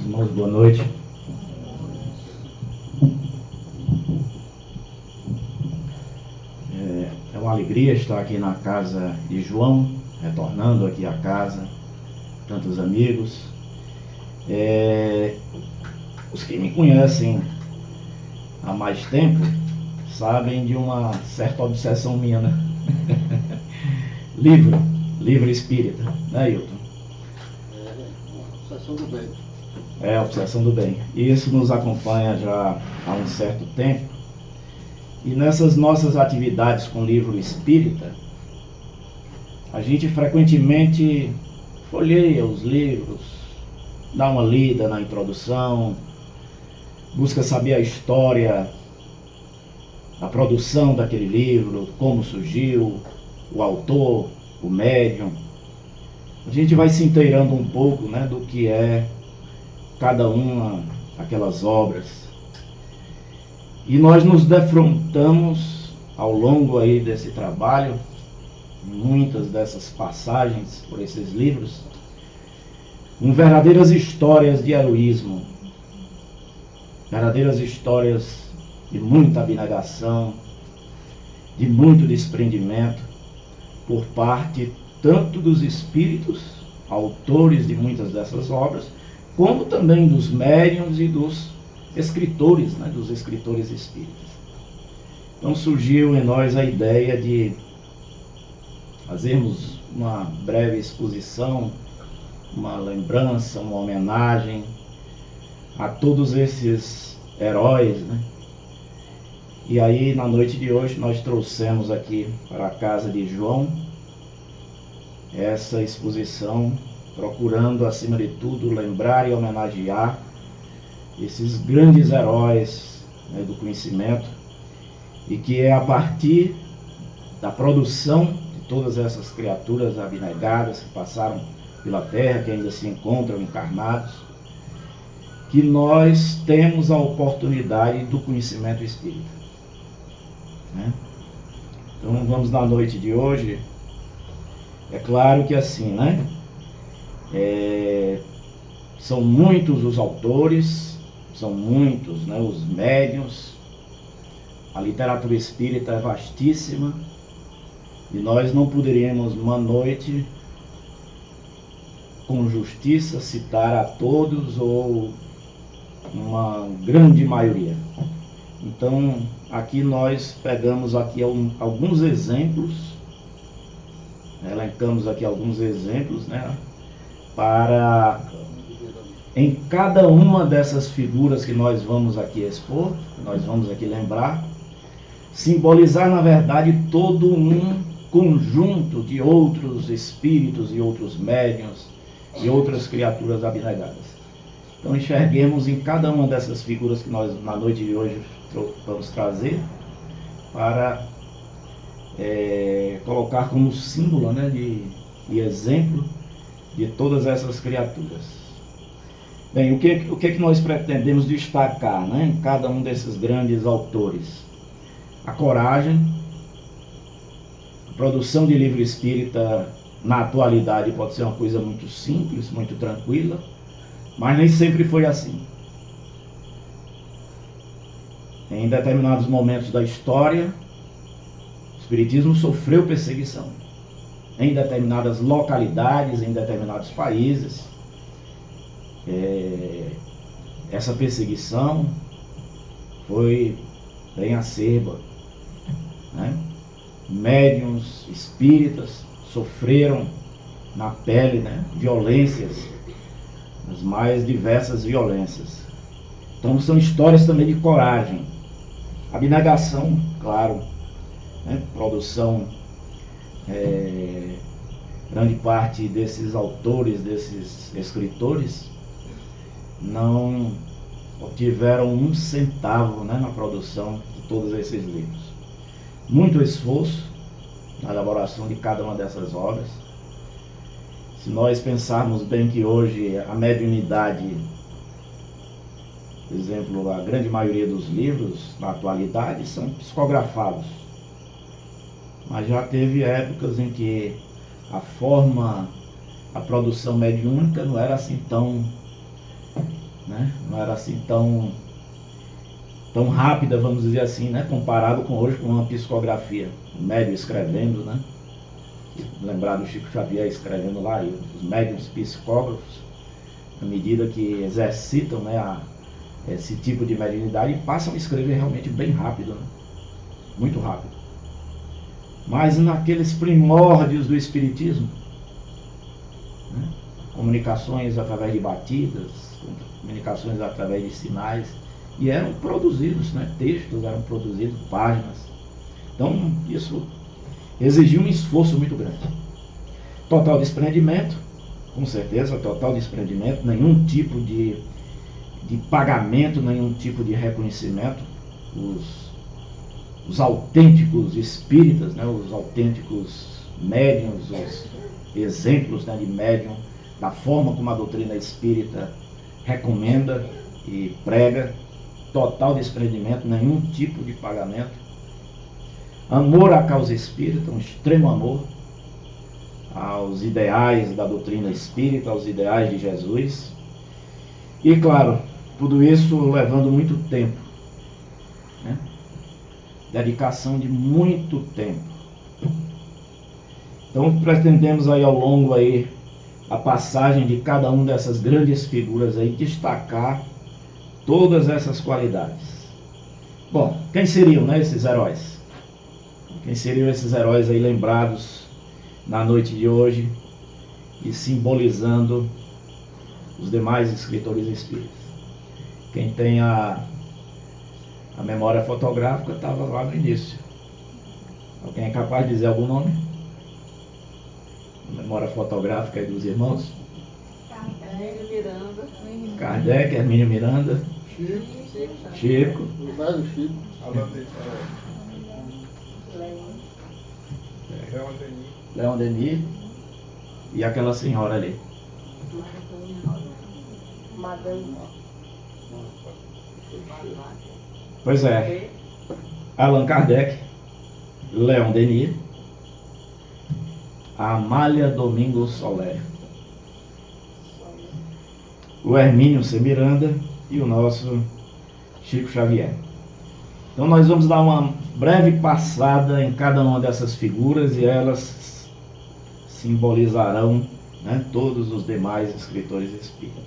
Irmãos, boa noite. É uma alegria estar aqui na casa de João, retornando aqui à casa, tantos amigos. Os que me conhecem há mais tempo sabem de uma certa obsessão minha, né? livro espírita, né, Hilton? Obsessão do bem. É a obsessão do bem. E isso nos acompanha já há um certo tempo. E nessas nossas atividades com livro espírita, a gente frequentemente folheia os livros, dá uma lida na introdução, busca saber a história da produção daquele livro, como surgiu, o autor, o médium. A gente vai se inteirando um pouco, né, do que é cada uma daquelas obras. E nós nos defrontamos ao longo aí desse trabalho, muitas dessas passagens por esses livros, com verdadeiras histórias de heroísmo, verdadeiras histórias de muita abnegação, de muito desprendimento por parte tanto dos espíritos, autores de muitas dessas obras, como também dos médiuns e dos escritores, né, dos escritores espíritas. Então surgiu em nós a ideia de fazermos uma breve exposição, uma lembrança, uma homenagem a todos esses heróis, né? E aí na noite de hoje nós trouxemos aqui para a casa de João essa exposição, procurando acima de tudo lembrar e homenagear esses grandes heróis, né, do conhecimento, e que é a partir da produção de todas essas criaturas abnegadas que passaram pela Terra, que ainda se encontram encarnados, que nós temos a oportunidade do conhecimento espírita, né? Então vamos na noite de hoje, é claro que assim, né? São muitos os autores, são muitos, né, os médiuns, a literatura espírita é vastíssima e nós não poderíamos uma noite com justiça citar a todos ou uma grande maioria. Então aqui nós pegamos aqui alguns exemplos, elencamos aqui alguns exemplos, né, para em cada uma dessas figuras que nós vamos aqui expor, que nós vamos aqui lembrar, simbolizar na verdade todo um conjunto de outros espíritos e outros médiuns e outras criaturas abnegadas. Então enxerguemos em cada uma dessas figuras que nós na noite de hoje vamos trazer para colocar como símbolo, né, de exemplo de todas essas criaturas. Bem, o que nós pretendemos destacar, né, em cada um desses grandes autores? A coragem. A produção de livro espírita na atualidade pode ser uma coisa muito simples, muito tranquila, mas nem sempre foi assim. Em determinados momentos da história, o espiritismo sofreu perseguição. Em determinadas localidades, em determinados países, essa perseguição foi bem acerba, né? Médiuns espíritas sofreram na pele, né, violências, as mais diversas violências. Então são histórias também de coragem, abnegação, claro, né? Produção, grande parte desses autores, desses escritores não obtiveram um centavo, né, na produção de todos esses livros. Muito esforço na elaboração de cada uma dessas obras. Se nós pensarmos bem que hoje a mediunidade, por exemplo, a grande maioria dos livros na atualidade são psicografados, mas já teve épocas em que a produção mediúnica não era assim tão né? Não era assim tão rápida, vamos dizer assim, né? Comparado com hoje, com uma psicografia, um médium escrevendo, né? Lembrar do Chico Xavier escrevendo lá, e os médiums psicógrafos, à medida que exercitam, né, esse tipo de mediunidade, passam a escrever realmente bem rápido, né? Muito rápido. Mas naqueles primórdios do Espiritismo, né? Comunicações através de batidas, comunicações através de sinais, e eram produzidos, né? Textos eram produzidos, páginas. Então isso exigiu um esforço muito grande. Total desprendimento, com certeza, total desprendimento, nenhum tipo de pagamento, nenhum tipo de reconhecimento. Os autênticos espíritas, né, os autênticos médiuns, os exemplos, né, de médium, da forma como a doutrina espírita recomenda e prega, total desprendimento, nenhum tipo de pagamento. Amor à causa espírita, um extremo amor aos ideais da doutrina espírita, aos ideais de Jesus. E claro, tudo isso levando muito tempo, né? Dedicação de muito tempo. Então pretendemos aí ao longo aí a passagem de cada uma dessas grandes figuras aí, destacar todas essas qualidades. Bom, quem seriam, né, esses heróis? Quem seriam esses heróis aí lembrados na noite de hoje e simbolizando os demais escritores espíritas? Quem tem a memória fotográfica estava lá no início. Alguém é capaz de dizer algum nome? A memória fotográfica aí dos irmãos? Hermínio Miranda. Kardec, Hermínio Miranda. Chico. Leon Denis. E aquela senhora ali. Madame. Pois é. Allan Kardec, Leon Denis, Amália Domingos Soler, o Hermínio C. Miranda e o nosso Chico Xavier. Então nós vamos dar uma breve passada em cada uma dessas figuras e elas simbolizarão, né, todos os demais escritores espíritas.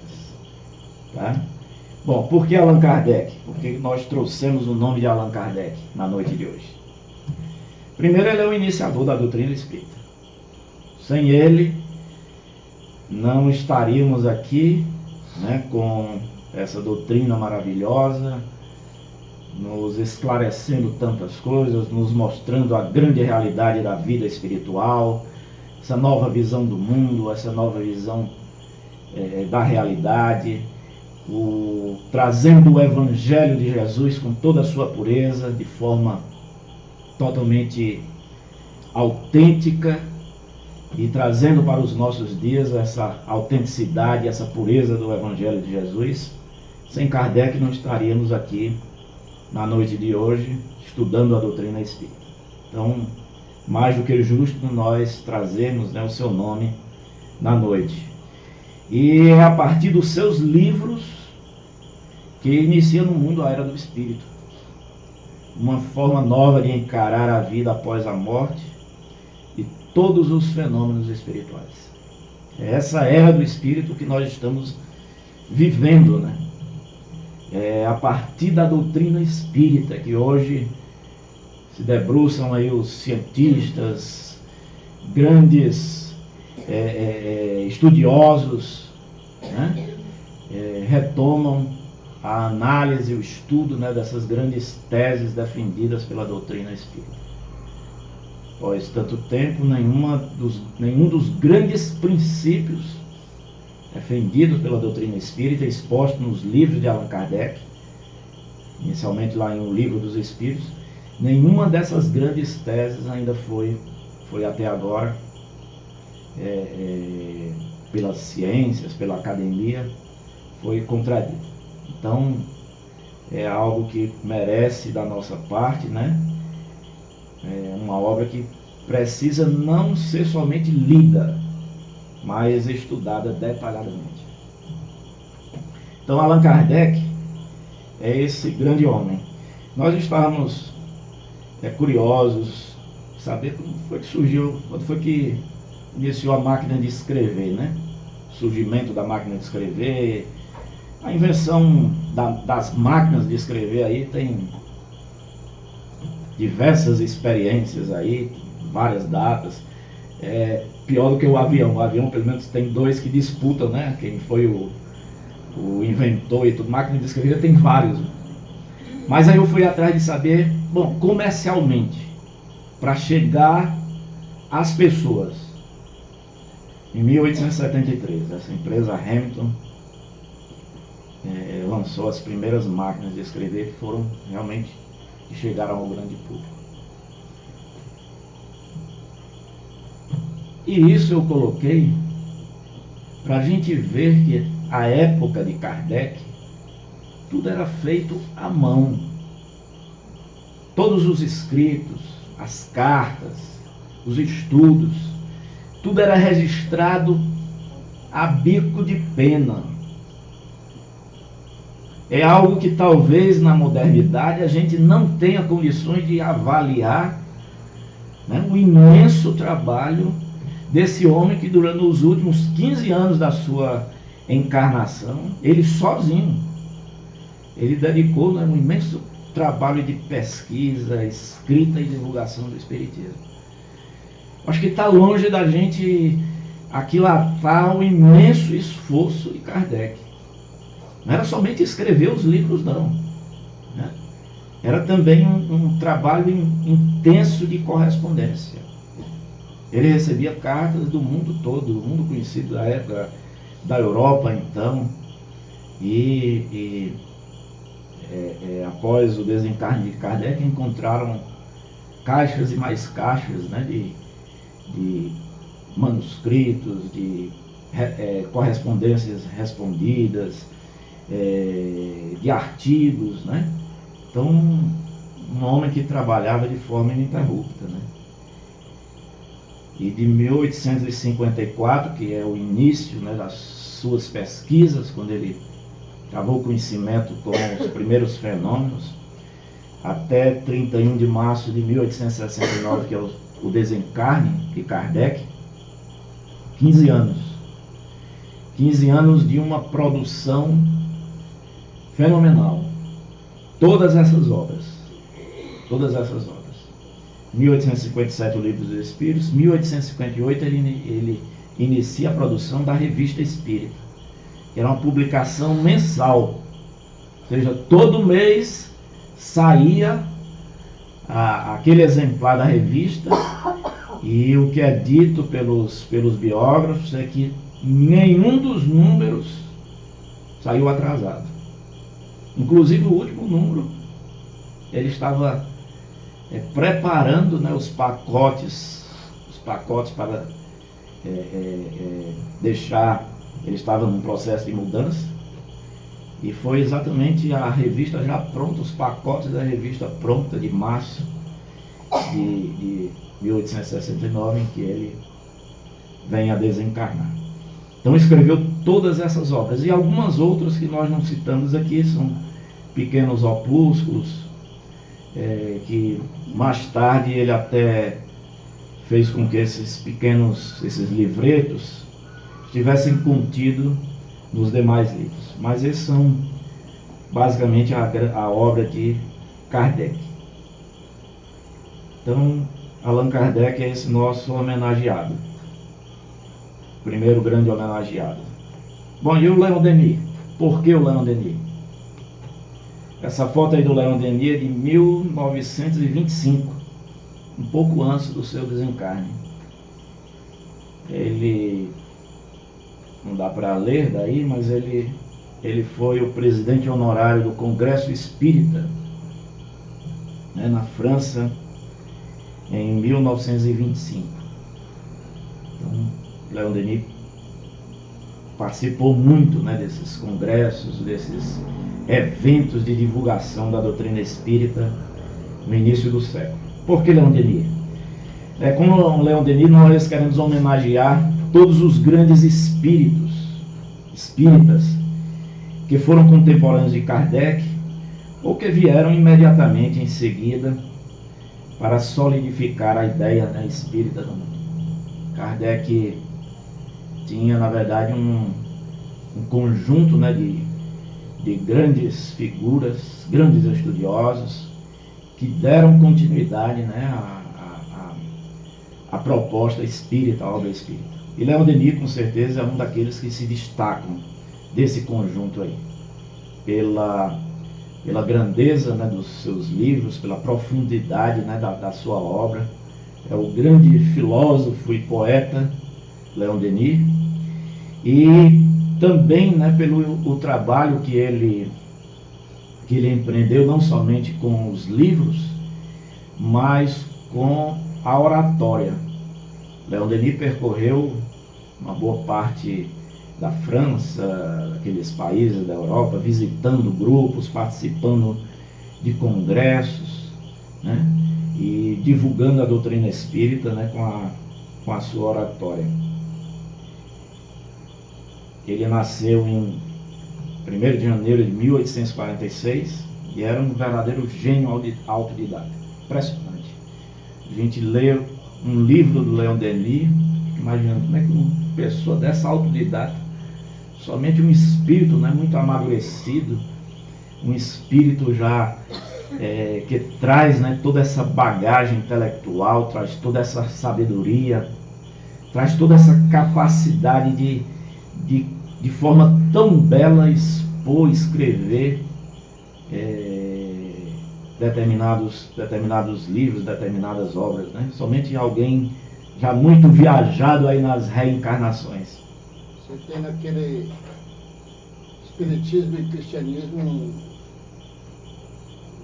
Tá? Bom, por que Allan Kardec? Por que nós trouxemos o nome de Allan Kardec na noite de hoje? Primeiro, ele é o iniciador da doutrina espírita. Sem ele, não estaríamos aqui, né, com essa doutrina maravilhosa, nos esclarecendo tantas coisas, nos mostrando a grande realidade da vida espiritual, essa nova visão do mundo, essa nova visão da realidade, trazendo o Evangelho de Jesus com toda a sua pureza, de forma totalmente autêntica, e trazendo para os nossos dias essa autenticidade, essa pureza do Evangelho de Jesus. Sem Kardec não estaríamos aqui na noite de hoje estudando a doutrina espírita. Então, mais do que justo nós trazermos, né, o seu nome na noite. E é a partir dos seus livros que inicia no mundo a era do espírito. Uma forma nova de encarar a vida após a morte e todos os fenômenos espirituais. É essa era do espírito que nós estamos vivendo, né? É a partir da doutrina espírita que hoje se debruçam aí os cientistas, grandes estudiosos, né? Retomam a análise e o estudo, né, dessas grandes teses defendidas pela doutrina espírita. Após tanto tempo, nenhum dos grandes princípios defendidos pela doutrina espírita, expostos nos livros de Allan Kardec, inicialmente lá em O Livro dos Espíritos, nenhuma dessas grandes teses ainda foi até agora, pelas ciências, pela academia, foi contradita. Então, é algo que merece da nossa parte, né? É uma obra que precisa não ser somente lida, mas estudada detalhadamente. Então Allan Kardec é esse grande homem. Nós estávamos curiosos, saber como foi que surgiu, quando foi que iniciou a máquina de escrever, né? O surgimento da máquina de escrever, a invenção das máquinas de escrever aí tem diversas experiências aí, várias datas. Pior do que o avião. O avião, pelo menos, tem dois que disputam, né? Quem foi o inventor e tudo. Máquina de escrever tem vários. Mas aí eu fui atrás de saber, bom, comercialmente, para chegar às pessoas. Em 1873, essa empresa Hamilton lançou as primeiras máquinas de escrever que foram realmente, que chegaram ao grande público. E isso eu coloquei para a gente ver que a época de Kardec, tudo era feito à mão. Todos os escritos, as cartas, os estudos, tudo era registrado a bico de pena. É algo que talvez na modernidade a gente não tenha condições de avaliar, né, o imenso trabalho desse homem que durante os últimos 15 anos da sua encarnação, ele sozinho, ele dedicou, né, um imenso trabalho de pesquisa, escrita e divulgação do Espiritismo. Acho que está longe da gente aquilatar o imenso esforço de Kardec. Não era somente escrever os livros, não, né? Era também um trabalho intenso de correspondência. Ele recebia cartas do mundo todo, do mundo conhecido da época, da Europa então, após o desencarne de Kardec, encontraram caixas e mais caixas, né, de manuscritos, de correspondências respondidas, de artigos, né? Então, um homem que trabalhava de forma ininterrupta, né? E de 1854, que é o início, né, das suas pesquisas, quando ele travou conhecimento com os primeiros fenômenos, até 31 de março de 1869, que é o desencarne de Kardec, 15 anos. 15 anos de uma produção fenomenal. Todas essas obras. 1857 o Livro dos Espíritos, 1858 ele inicia a produção da Revista Espírita, que era uma publicação mensal, ou seja, todo mês saía aquele exemplar da revista, e o que é dito pelos biógrafos é que nenhum dos números saiu atrasado. Inclusive o último número, ele estava preparando, né, os pacotes para deixar, ele estava num processo de mudança, e foi exatamente a revista já pronta, os pacotes da revista pronta de março de 1869, em que ele vem a desencarnar. Então escreveu todas essas obras, e algumas outras que nós não citamos aqui, são pequenos opúsculos, que mais tarde ele até fez com que esses livretos estivessem contidos nos demais livros. Mas esses são basicamente a obra de Kardec. Então, Allan Kardec é esse nosso homenageado, primeiro grande homenageado. Bom, e o Leon Denis? Por que o Leon Denis? Essa foto aí do Leon Denis é de 1925, um pouco antes do seu desencarne. Ele, não dá para ler daí, mas ele foi o presidente honorário do Congresso Espírita, né, na França, em 1925. Então, Leon Denis participou muito, né, desses congressos, desses eventos de divulgação da doutrina espírita no início do século. Por que Leon Denis? Com o Leon Denis nós queremos homenagear todos os grandes espíritas que foram contemporâneos de Kardec ou que vieram imediatamente em seguida para solidificar a ideia, né, espírita do mundo. Kardec tinha, na verdade, um conjunto, né, de grandes figuras, grandes estudiosos, que deram continuidade, né, à proposta espírita, à obra espírita. E Leon Denis, com certeza, é um daqueles que se destacam desse conjunto aí, pela grandeza, né, dos seus livros, pela profundidade, né, da sua obra. É o grande filósofo e poeta Leon Denis, e também, né, pelo trabalho que ele empreendeu, não somente com os livros, mas com a oratória. Leon Denis percorreu uma boa parte da França, daqueles países da Europa, visitando grupos, participando de congressos, né, e divulgando a doutrina espírita, né, com a sua oratória. Ele nasceu em 1º de janeiro de 1846 e era um verdadeiro gênio autodidata. Impressionante. A gente lê um livro do Leon Denis, imaginando como é que uma pessoa dessa autodidata, somente um espírito, né, muito amadurecido, um espírito já que traz, né, toda essa bagagem intelectual, traz toda essa sabedoria, traz toda essa capacidade de forma tão bela expor, escrever determinados livros, determinadas obras, né? Somente alguém já muito viajado aí nas reencarnações. Você tem naquele espiritismo e cristianismo um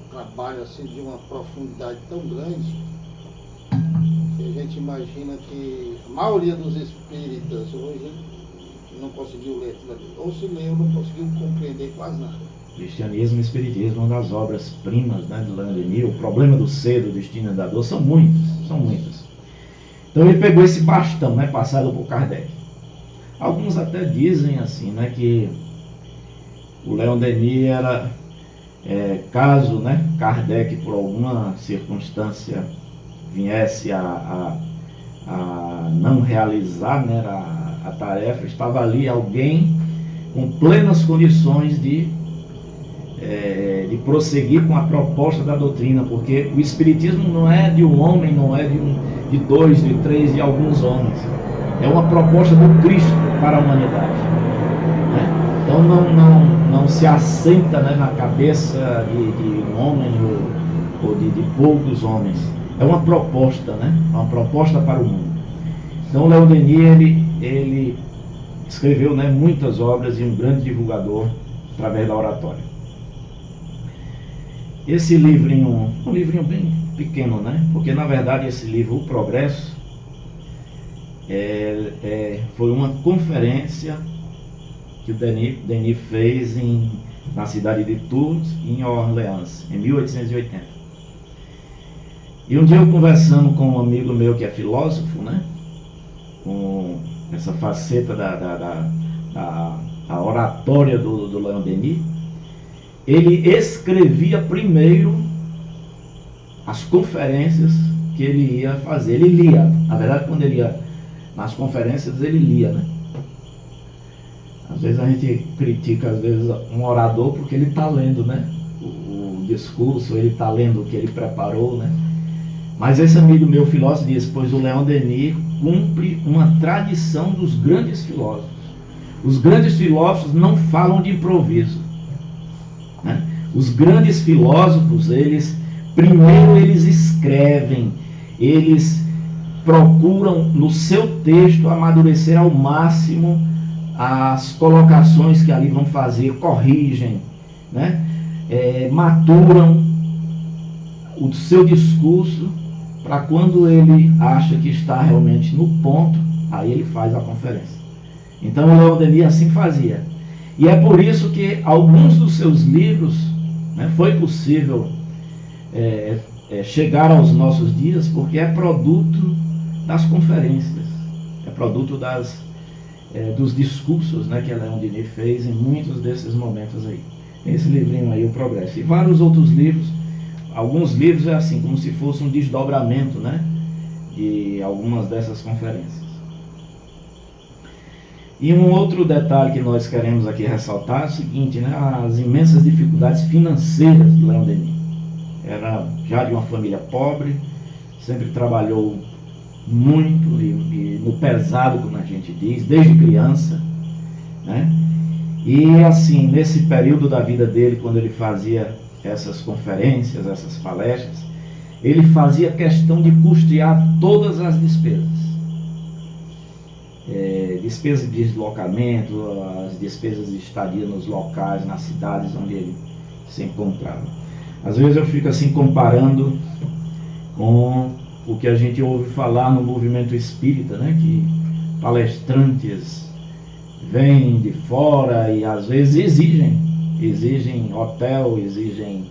trabalho assim de uma profundidade tão grande que a gente imagina que a maioria dos espíritas hoje não conseguiu ler tudo ali, ou se leu, não conseguiu compreender quase nada. Cristianismo e Espiritismo, uma das obras-primas, né, de Leon Denis. O Problema do Ser, do Destino e da Dor, são muitas. Então ele pegou esse bastão, né, passado por Kardec. Alguns até dizem assim, né, que o Leon Denis era, caso, né, Kardec por alguma circunstância viesse a não realizar, né, a tarefa, estava ali alguém com plenas condições de prosseguir com a proposta da doutrina, porque o Espiritismo não é de um homem, não é de dois, de três, de alguns homens. É uma proposta do Cristo para a humanidade, né? Então não se assenta, né, na cabeça de um homem ou de poucos homens. É uma proposta, né? Uma proposta para o mundo. Então Leon Denis, ele escreveu, né, muitas obras e um grande divulgador através da oratória. Esse livrinho, um livrinho bem pequeno, né? Porque na verdade esse livro, O Progresso, foi uma conferência que o Denis fez na cidade de Tours, em Orleans, em 1880. E um dia eu conversando com um amigo meu que é filósofo, né? Com essa faceta da oratória do Leon Denis, ele escrevia primeiro as conferências que ele ia fazer. Ele lia, na verdade, quando ele ia nas conferências, ele lia, né? Às vezes a gente critica, às vezes, um orador porque ele está lendo, né, o discurso, ele está lendo o que ele preparou, né? Mas esse amigo meu filósofo diz, pois o Leon Denis cumpre uma tradição dos grandes filósofos. Os grandes filósofos não falam de improviso, né? Os grandes filósofos, primeiro eles escrevem, eles procuram no seu texto amadurecer ao máximo as colocações que ali vão fazer, corrigem, né? Maturam o seu discurso para quando ele acha que está realmente no ponto, aí ele faz a conferência. Então o Leon Denis assim fazia. E é por isso que alguns dos seus livros, né, foi possível chegar aos nossos dias, porque é produto das conferências, é produto dos discursos, né, que Leon Denis fez em muitos desses momentos aí. Tem esse livrinho aí, O Progresso. E vários outros livros. Alguns livros é assim, como se fosse um desdobramento, né, de algumas dessas conferências. E um outro detalhe que nós queremos aqui ressaltar é o seguinte, né, as imensas dificuldades financeiras de Leon Denis. Era já de uma família pobre, sempre trabalhou muito e no pesado, como a gente diz, desde criança, né? E assim, nesse período da vida dele, quando ele fazia essas conferências, essas palestras, ele fazia questão de custear todas as despesas. Despesas de deslocamento, as despesas de estadia nos locais, nas cidades onde ele se encontrava. Às vezes eu fico assim comparando com o que a gente ouve falar no movimento espírita, né, que palestrantes vêm de fora e às vezes exigem hotel, exigem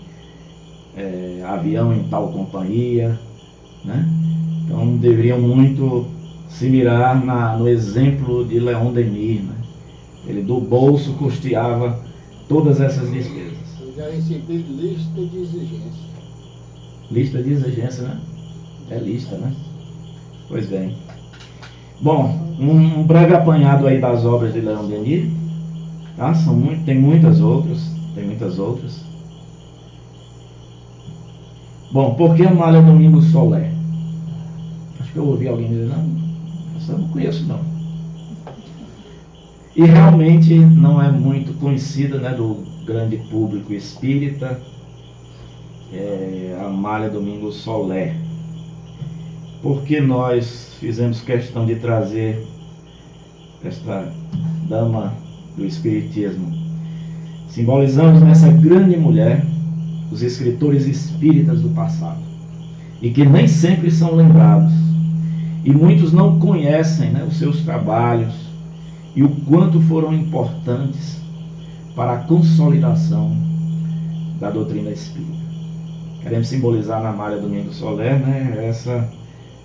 avião em tal companhia, né? Então deveriam muito se mirar no exemplo de Leon Denis, né? Ele do bolso custeava todas essas despesas. Eu já recebi lista de exigência. Lista de exigência, né? É lista, né? Pois bem. Bom, um breve apanhado aí das obras de Leon Denis, tá? Tem muitas outras. Bom, por que Amália Domingos Soler? Acho que eu ouvi alguém dizer, não, essa eu não conheço não. E realmente não é muito conhecida, né, do grande público espírita, Amália Domingos Soler. Porque nós fizemos questão de trazer esta dama do espiritismo. Simbolizamos nessa grande mulher os escritores espíritas do passado, e que nem sempre são lembrados, e muitos não conhecem, né, os seus trabalhos e o quanto foram importantes para a consolidação da doutrina espírita. Queremos simbolizar na Amália Domingos Soler, né,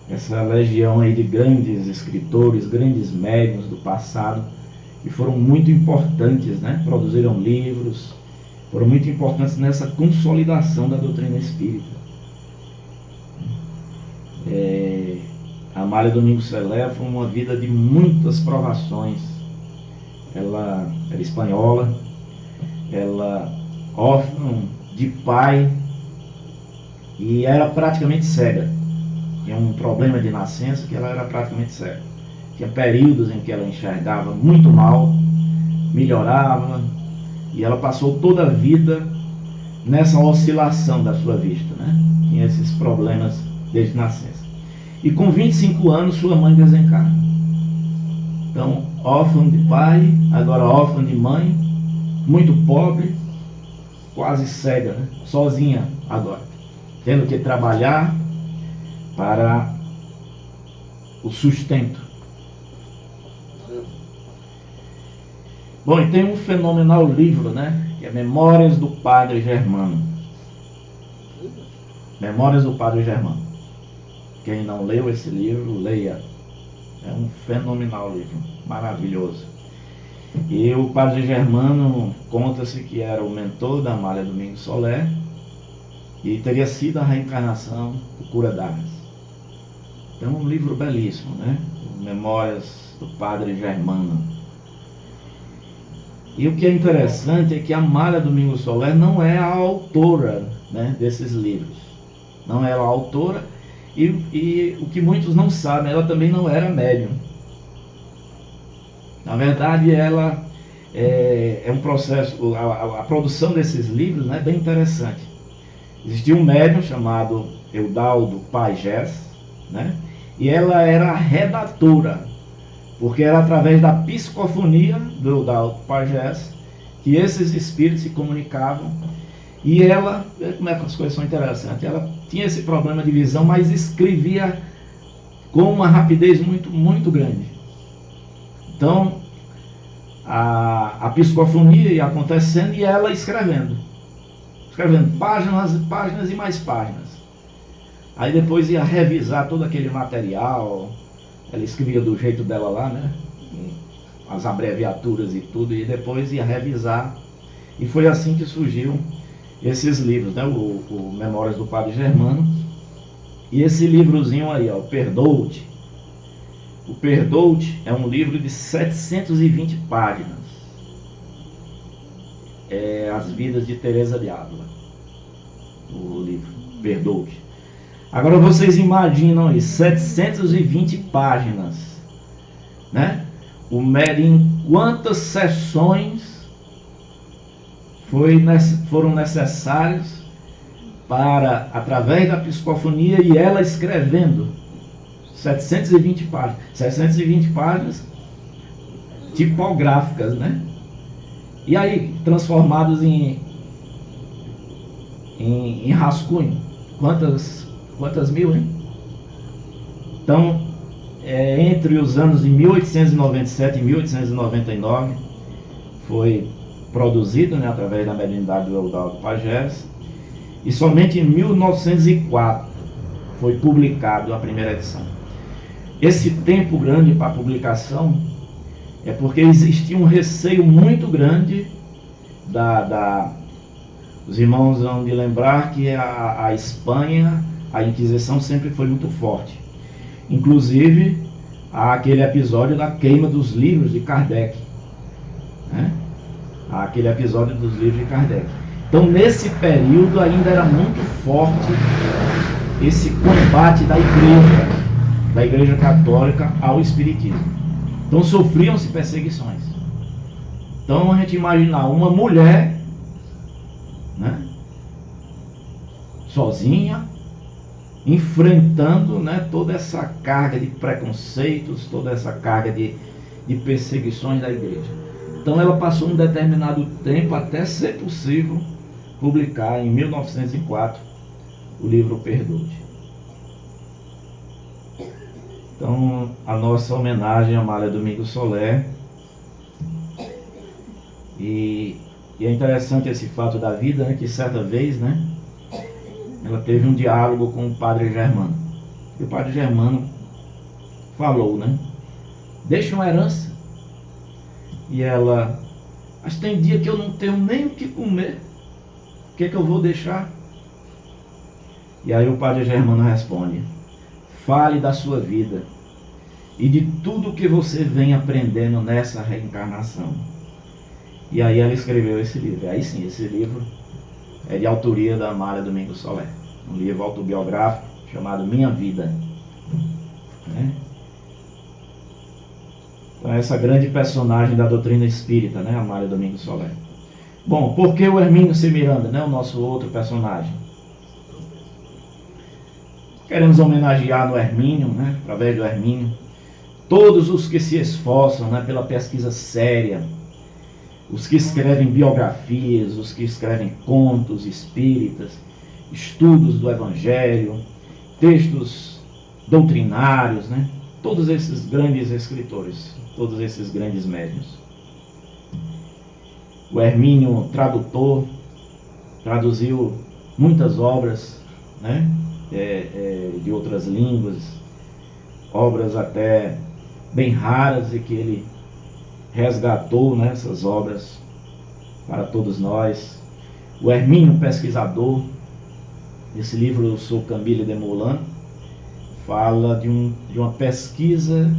essa legião aí de grandes escritores, grandes médiuns do passado, que foram muito importantes, né? Produziram livros, foram muito importantes nessa consolidação da doutrina espírita. A Amália Domingos Soler foi uma vida de muitas provações. Ela era espanhola, ela órfã de pai e era praticamente cega. Tinha um problema de nascença que ela era praticamente cega. Tinha períodos em que ela enxergava muito mal, melhorava, e ela passou toda a vida nessa oscilação da sua vista, né? Tinha esses problemas desde nascença. E com 25 anos sua mãe desencarna. Então, órfã de pai, agora órfã de mãe, muito pobre, quase cega, né? Sozinha agora, tendo que trabalhar para o sustento. Bom, e tem um fenomenal livro, né, que é Memórias do Padre Germano. Memórias do Padre Germano. Quem não leu esse livro, leia. É um fenomenal livro, maravilhoso. E o Padre Germano conta-se que era o mentor da Amália Domingos Soler e teria sido a reencarnação do Cura d'Ars. Então, um livro belíssimo, né? Memórias do Padre Germano. E o que é interessante é que a Amália Domingos Soler não é a autora, né, desses livros. Não era a autora e o que muitos não sabem, ela também não era médium. Na verdade, ela é um processo, a produção desses livros, né, é bem interessante. Existia um médium chamado Eudaldo Pagés, né, e ela era a redatora, porque era através da psicofonia do Eudaldo Pagés que esses espíritos se comunicavam. E ela, como é que as coisas são interessantes, ela tinha esse problema de visão, mas escrevia com uma rapidez muito, muito grande. Então, a psicofonia ia acontecendo e ela escrevendo páginas, páginas e mais páginas. Aí depois ia revisar todo aquele material. Ela escrevia do jeito dela lá, né? as abreviaturas e tudo, e depois ia revisar. E foi assim que surgiu esses livros, né? O Memórias do Padre Germano. E esse livrozinho aí, ó, o Perdoa-te. O Perdoa-te é um livro de 720 páginas. É As Vidas de Teresa de Ávila. O livro, Perdoa-te. Agora vocês imaginam aí, 720 páginas, né? O médium, em quantas sessões foram necessárias para, através da psicofonia e ela escrevendo 720 páginas. 720 páginas tipográficas, né? E aí, transformados em rascunho. Quantas mil, hein? Então, entre os anos de 1897 e 1899, foi produzido, né, através da mediunidade do Eudaldo Pagés, e somente em 1904 foi publicado a primeira edição. Esse tempo grande para a publicação é porque existia um receio muito grande os irmãos vão de lembrar que a Espanha, a Inquisição sempre foi muito forte. Inclusive, há aquele episódio da queima dos livros de Kardec, né? Há aquele episódio dos livros de Kardec. Então, nesse período, ainda era muito forte esse combate da Igreja Católica ao Espiritismo. Então, sofriam-se perseguições. Então, a gente imaginar uma mulher, né, sozinha, enfrentando, né, toda essa carga de preconceitos, toda essa carga de perseguições da igreja. Então ela passou um determinado tempo até ser possível publicar em 1904 o livro Perdoa-te. Então a nossa homenagem a Amália Domingos Soler. E é interessante esse fato da vida, né, que certa vez, né, ela teve um diálogo com o Padre Germano. E o Padre Germano falou, né? Deixa uma herança. E ela, mas tem dia que eu não tenho nem o que comer. O que é que eu vou deixar? E aí o Padre Germano responde: fale da sua vida e de tudo que você vem aprendendo nessa reencarnação. E aí ela escreveu esse livro. Aí sim, esse livro é de autoria da Amália Domingos Soler, um livro autobiográfico chamado Minha Vida, né? Então essa grande personagem da doutrina espírita, né, Amália Domingos Soler. Bom, por que o Hermínio C. Miranda, né, o nosso outro personagem? Queremos homenagear no Hermínio, né, através do Hermínio, todos os que se esforçam, né, pela pesquisa séria, os que escrevem biografias, os que escrevem contos espíritas, estudos do Evangelho, textos doutrinários, né? Todos esses grandes escritores, todos esses grandes médiuns. O Hermínio, tradutor, traduziu muitas obras, né? De outras línguas, obras até bem raras e que ele resgatou, né, essas obras para todos nós. O Hermínio, pesquisador, esse livro Eu Sou Camille Desmoulins, fala de uma pesquisa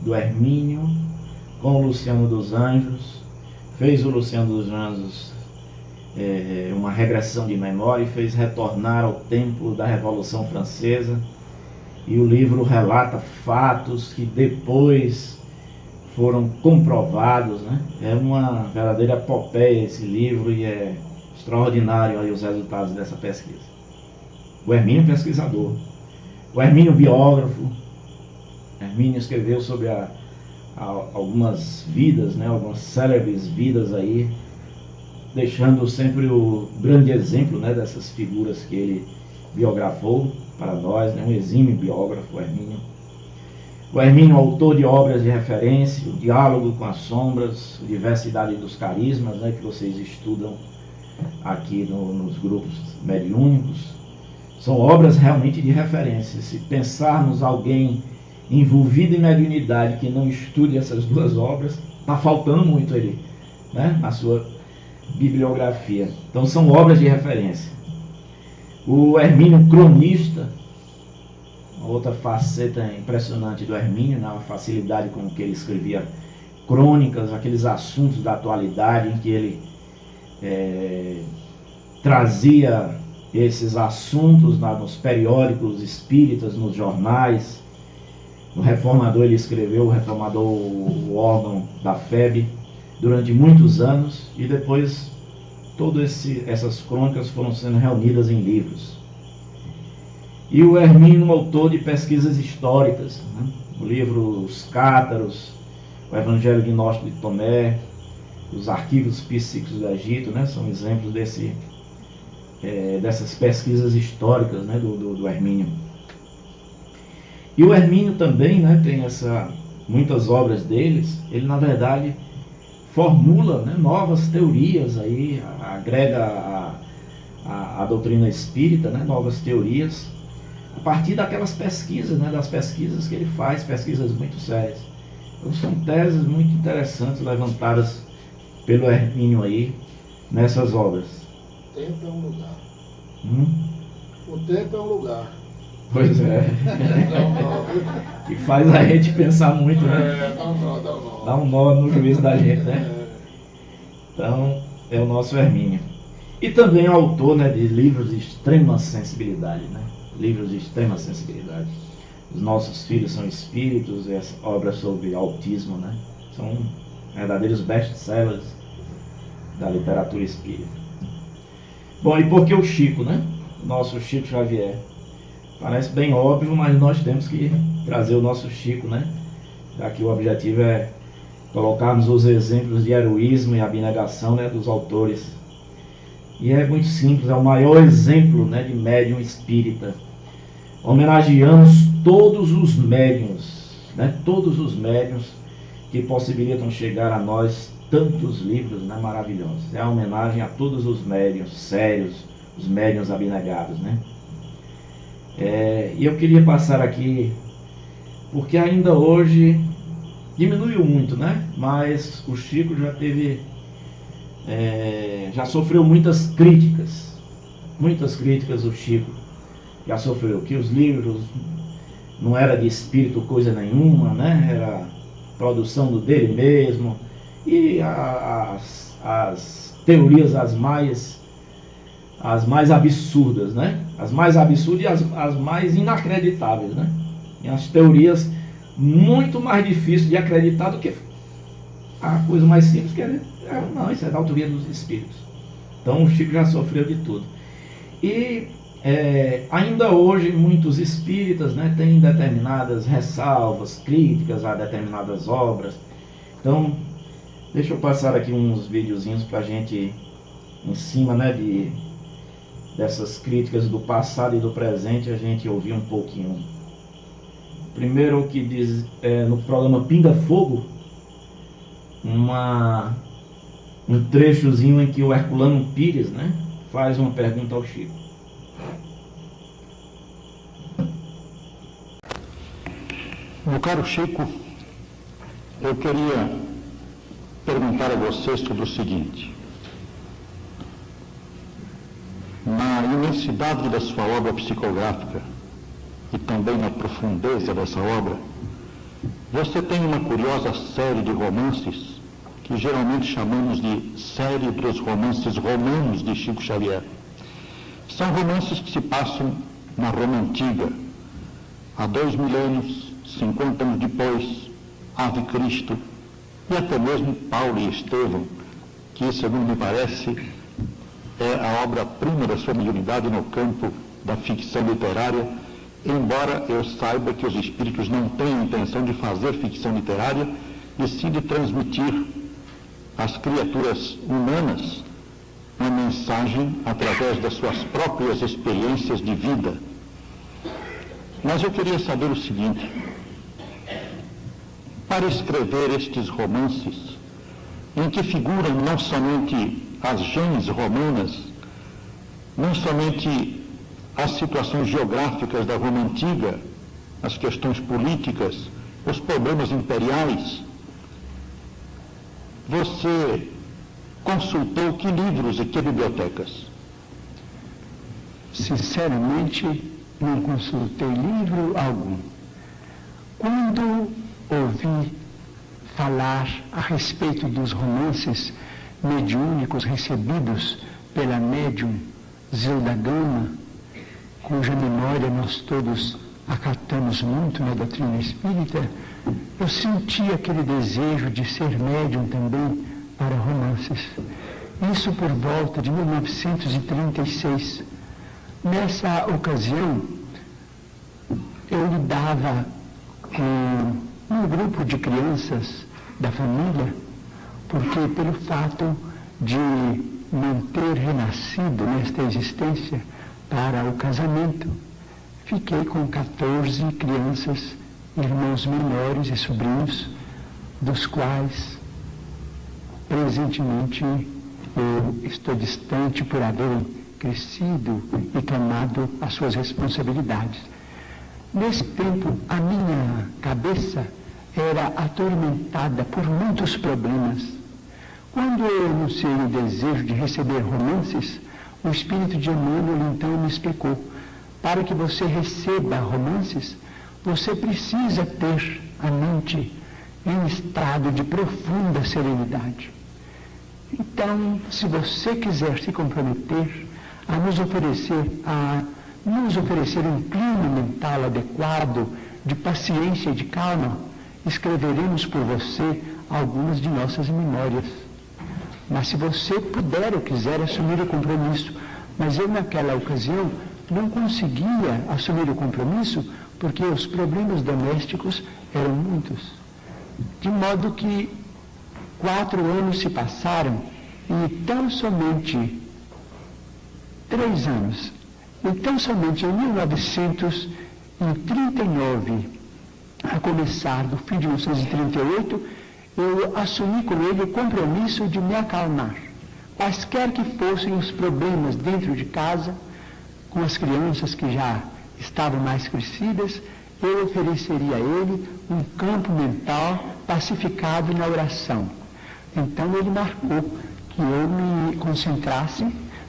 do Hermínio com o Luciano dos Anjos. Fez o Luciano dos Anjos uma regressão de memória e fez retornar ao tempo da Revolução Francesa. E o livro relata fatos que depois foram comprovados, né? É uma verdadeira epopeia esse livro e é extraordinário aí os resultados dessa pesquisa. O Hermínio, pesquisador. O Hermínio, biógrafo. O Hermínio escreveu sobre algumas vidas, né? Algumas célebres vidas aí, deixando sempre o grande exemplo, né, dessas figuras que ele biografou para nós, né? Um exímio biógrafo, o Hermínio. O Hermínio, autor de obras de referência, o Diálogo com as Sombras, a Diversidade dos Carismas, né, que vocês estudam aqui nos grupos mediúnicos, são obras realmente de referência. Se pensarmos alguém envolvido em mediunidade que não estude essas duas obras, está faltando muito ali, né, na sua bibliografia. Então são obras de referência. O Hermínio cronista, outra faceta impressionante do Hermínio, né, a facilidade com que ele escrevia crônicas, aqueles assuntos da atualidade em que ele trazia esses assuntos nos periódicos espíritas, nos jornais. No Reformador ele escreveu, o Reformador, o órgão da FEB, durante muitos anos, e depois todas essas crônicas foram sendo reunidas em livros. E o Hermínio, autor de pesquisas históricas, né? O livro Os Cátaros, o Evangelho Gnóstico de Tomé, os arquivos psíquicos do Egito, né? São exemplos dessas pesquisas históricas, né? do Hermínio. E o Hermínio também, né? Tem muitas obras deles. Ele, na verdade, formula, né, novas teorias, aí, agrega a doutrina espírita, né, novas teorias, a partir daquelas pesquisas, né, das pesquisas que ele faz, pesquisas muito sérias. Então são teses muito interessantes levantadas pelo Hermínio aí, nessas obras. O tempo é um lugar. O tempo é um lugar. Pois é. Que faz a gente pensar muito, né? Dá um nó. Dá um nó no juízo da gente, né? Então, é o nosso Hermínio. E também é autor, né, de livros de extrema sensibilidade, né? Livros de extrema sensibilidade. Os Nossos Filhos São Espíritos, essa obra sobre autismo, né? São verdadeiros best-sellers da literatura espírita. Bom, e por que o Chico, né? O nosso Chico Xavier. Parece bem óbvio, mas nós temos que trazer o nosso Chico, né? Já que o objetivo é colocarmos os exemplos de heroísmo e abnegação, né, dos autores. E é muito simples, é o maior exemplo, né, de médium espírita. Homenageamos todos os médiuns, né, todos os médiuns que possibilitam chegar a nós tantos livros, né, maravilhosos. É a homenagem a todos os médiuns sérios, os médiuns abnegados, né? E eu queria passar aqui, porque ainda hoje diminuiu muito, né? Mas o Chico já teve, já sofreu muitas críticas o Chico já sofreu, que os livros não era de espírito coisa nenhuma, né? Era produção dele mesmo, e as teorias as mais absurdas, né? As mais absurdas e as mais inacreditáveis, né? E as teorias muito mais difíceis de acreditar do que a coisa mais simples, que não, isso é da autoria dos espíritos. Então o Chico já sofreu de tudo. E ainda hoje muitos espíritas, né, têm determinadas ressalvas, críticas a determinadas obras. Então, deixa eu passar aqui uns videozinhos para a gente, em cima, né, dessas críticas do passado e do presente, a gente ouvir um pouquinho. Primeiro, o que diz no programa Pinga Fogo, um trechozinho em que o Herculano Pires, né, faz uma pergunta ao Chico. Meu caro Chico, eu queria perguntar a você sobre o seguinte. Na imensidade da sua obra psicográfica e também na profundeza dessa obra, você tem uma curiosa série de romances que geralmente chamamos de série dos romances romanos de Chico Xavier. São romances que se passam na Roma Antiga, há 2 milênios, 50 anos depois, Ave Cristo, e até mesmo Paulo e Estevão, que, segundo me parece, é a obra-prima da sua mediunidade no campo da ficção literária, embora eu saiba que os espíritos não têm a intenção de fazer ficção literária, e sim de transmitir às criaturas humanas uma mensagem através das suas próprias experiências de vida. Mas eu queria saber o seguinte: para escrever estes romances, em que figuram não somente as gens romanas, não somente as situações geográficas da Roma Antiga, as questões políticas, os problemas imperiais, você consultou que livros e que bibliotecas? Sinceramente, não consultei livro algum. Quando ouvi falar a respeito dos romances mediúnicos recebidos pela médium Zilda Gama, cuja memória nós todos acatamos muito na doutrina espírita, eu senti aquele desejo de ser médium também para romances. Isso por volta de 1936. Nessa ocasião, eu lidava com um grupo de crianças da família, porque pelo fato de não ter renascido nesta existência para o casamento, fiquei com 14 crianças, irmãos menores e sobrinhos, dos quais presentemente eu estou distante por haver crescido e tomado as suas responsabilidades. Nesse tempo, a minha cabeça era atormentada por muitos problemas. Quando eu anunciei o desejo de receber romances, o Espírito de Emmanuel então me explicou: para que você receba romances, você precisa ter a mente em estado de profunda serenidade. Então, se você quiser se comprometer a nos oferecer um clima mental adequado, de paciência e de calma, escreveremos por você algumas de nossas memórias. Mas se você puder ou quiser assumir o compromisso, mas eu naquela ocasião não conseguia assumir o compromisso porque os problemas domésticos eram muitos. De modo que 4 anos se passaram e tão somente 3 anos, e tão somente em 1939, a começar do fim de 1938, eu assumi com ele o compromisso de me acalmar. Quaisquer que fossem os problemas dentro de casa, com as crianças que já estavam mais crescidas, eu ofereceria a ele um campo mental pacificado na oração. Então ele marcou que eu me concentrasse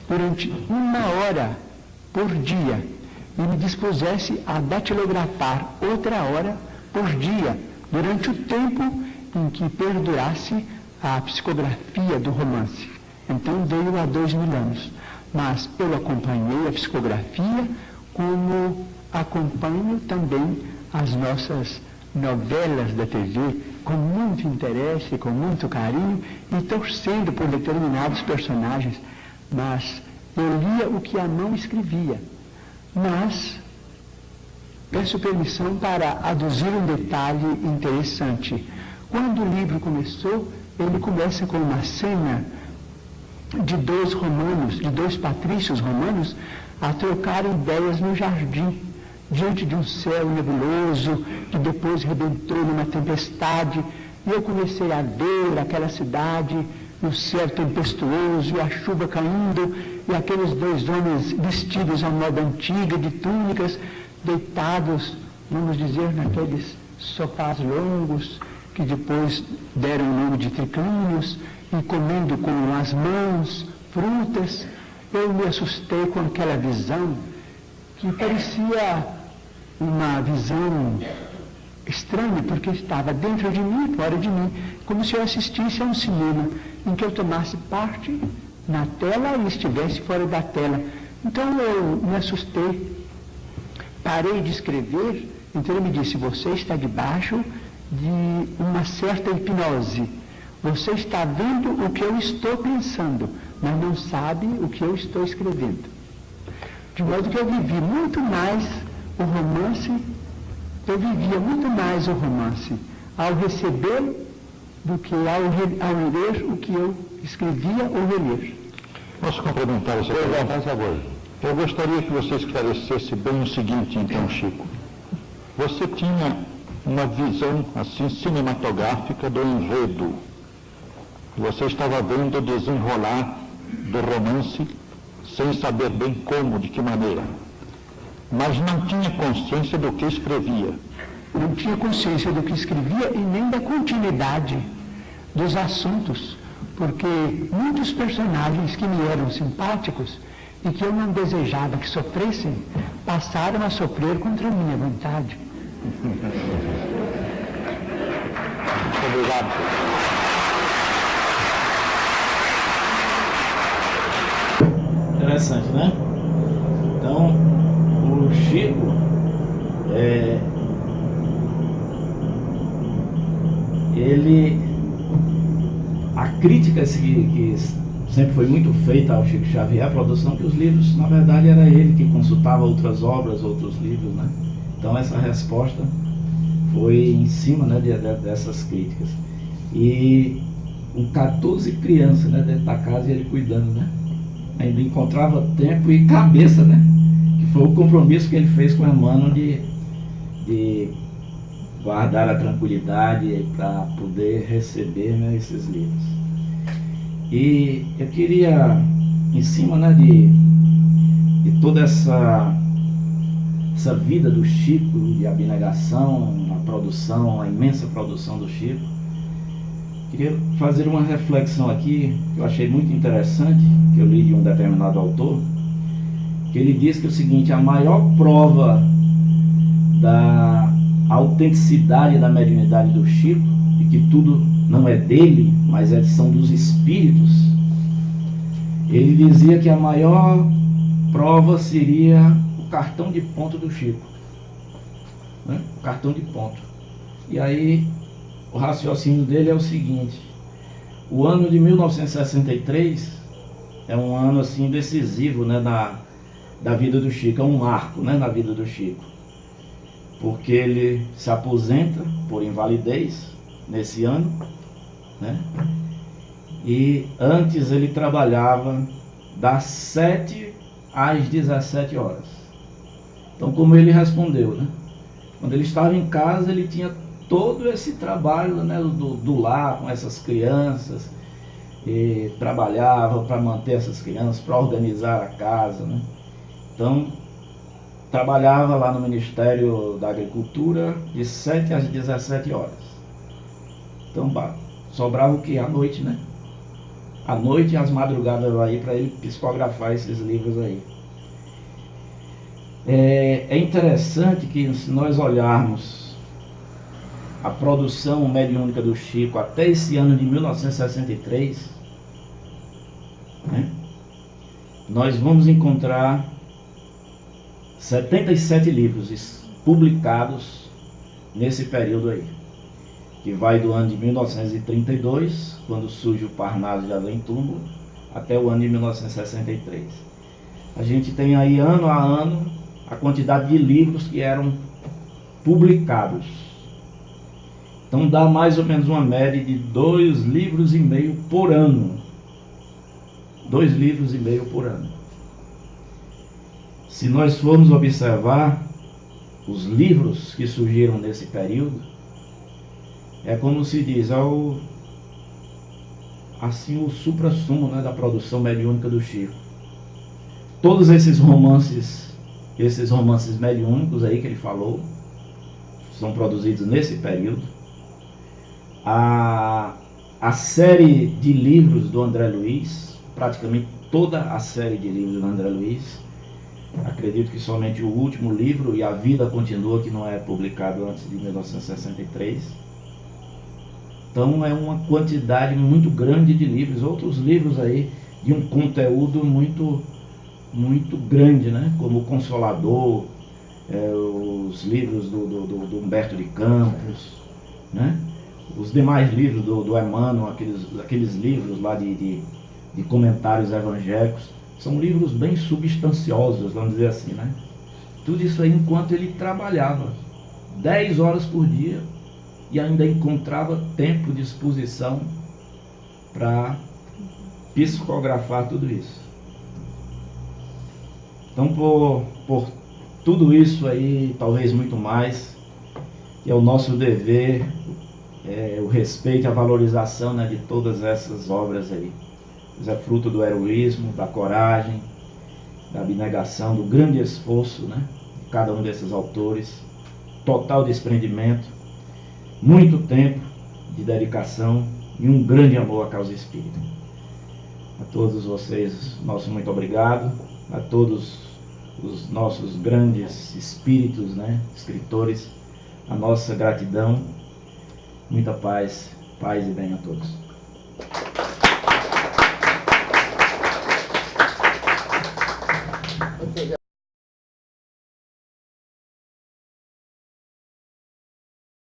durante 1 hora por dia e me dispusesse a datilografar outra hora por dia, durante o tempo em que perdurasse a psicografia do romance. Então veio há 2000 anos. Mas eu acompanhei a psicografia como acompanho também as nossas novelas da TV, com muito interesse, com muito carinho e torcendo por determinados personagens. Mas eu lia o que a mão escrevia. Mas peço permissão para aduzir um detalhe interessante. Quando o livro começou, ele começa com uma cena de 2 romanos, de 2 patrícios romanos, a trocar ideias no jardim, diante de um céu nebuloso, que depois rebentou numa tempestade, e eu comecei a ver aquela cidade no céu tempestuoso, e a chuva caindo, e aqueles 2 homens vestidos à moda antiga, de túnicas, deitados, vamos dizer, naqueles sofás longos, que depois deram o nome de triclínios, e comendo com as mãos frutas. Eu me assustei com aquela visão, que parecia uma visão estranha, porque estava dentro de mim e fora de mim, como se eu assistisse a um cinema, em que eu tomasse parte na tela e estivesse fora da tela. Então eu me assustei, parei de escrever. Então ele me disse: você está debaixo de uma certa hipnose. Você está vendo o que eu estou pensando, mas não sabe o que eu estou escrevendo. De modo que eu vivi muito mais o romance, eu vivia muito mais o romance ao receber do que ao ler o que eu escrevia ou reler. Posso complementar essa pergunta? Por favor. Eu gostaria que você esclarecesse bem o seguinte, então, Chico. Você tinha uma visão, assim, cinematográfica do enredo. Você estava vendo o desenrolar do romance sem saber bem como, de que maneira. Mas não tinha consciência do que escrevia. Não tinha consciência do que escrevia e nem da continuidade. dos assuntos, porque muitos personagens que me eram simpáticos e que eu não desejava que sofressem, passaram a sofrer contra a minha vontade. Obrigado. Interessante, né? Então, o Chico a crítica que sempre foi muito feita ao Chico Xavier, a produção, que os livros, na verdade, era ele que consultava outras obras, outros livros, né? Então essa resposta foi em cima, né, dessas críticas. E com 14 crianças, né, dentro da casa, e ele cuidando, né? Ainda encontrava tempo e cabeça, né? Que foi o compromisso que ele fez com Emmanuel de guardar a tranquilidade para poder receber, né, esses livros. E eu queria, em cima, né, de toda essa vida do Chico, de abnegação, a imensa produção do Chico, queria fazer uma reflexão aqui, que eu achei muito interessante, que eu li de um determinado autor, que ele diz que é o seguinte: a maior prova da autenticidade da mediunidade do Chico, de que tudo não é dele, mas são dos espíritos, ele dizia que a maior prova seria o cartão de ponto do Chico, né? O cartão de ponto. E aí o raciocínio dele é o seguinte: o ano de 1963 é um ano assim decisivo, né, da vida do Chico, é um marco, né, na vida do Chico, porque ele se aposenta por invalidez nesse ano, né? E antes ele trabalhava das 7 às 17 horas. Então, como ele respondeu, né? Quando ele estava em casa, ele tinha todo esse trabalho, né, do lar com essas crianças, e trabalhava para manter essas crianças, para organizar a casa, né? Então, trabalhava lá no Ministério da Agricultura de 7 às 17 horas. Então, sobrava o que? À noite, né? À noite e às madrugadas aí para ele psicografar esses livros aí. É interessante que, se nós olharmos a produção mediúnica do Chico até esse ano de 1963, né, nós vamos encontrar 77 livros publicados nesse período aí, que vai do ano de 1932, quando surge o Parnaso de Além Túmulo, até o ano de 1963. A gente tem aí, ano a ano, a quantidade de livros que eram publicados. Então dá mais ou menos uma média de 2,5 livros por ano. 2,5 livros por ano. Se nós formos observar os livros que surgiram nesse período, é como se diz, assim, o suprassumo, né, da produção mediúnica do Chico. Todos esses romances mediúnicos aí que ele falou, são produzidos nesse período. A série de livros do André Luiz, praticamente toda a série de livros do André Luiz, acredito que somente o último livro, E a Vida Continua, que não é publicado antes de 1963. Então é uma quantidade muito grande de livros, outros livros aí de um conteúdo muito, muito grande, né? Como O Consolador, os livros do Humberto de Campos, né? Os demais livros do Emmanuel, aqueles livros lá de comentários evangélicos, são livros bem substanciosos, vamos dizer assim, né? Tudo isso aí enquanto ele trabalhava 10 horas por dia e ainda encontrava tempo de disposição para psicografar tudo isso. Então, por tudo isso aí, talvez muito mais, que é o nosso dever, o respeito e a valorização, né, de todas essas obras aí. Isso é fruto do heroísmo, da coragem, da abnegação, do grande esforço, né, de cada um desses autores, total desprendimento, muito tempo de dedicação e um grande amor à causa espírita. A todos vocês, nosso muito obrigado. A todos os nossos grandes espíritos, né, escritores, a nossa gratidão. Muita paz, paz e bem a todos.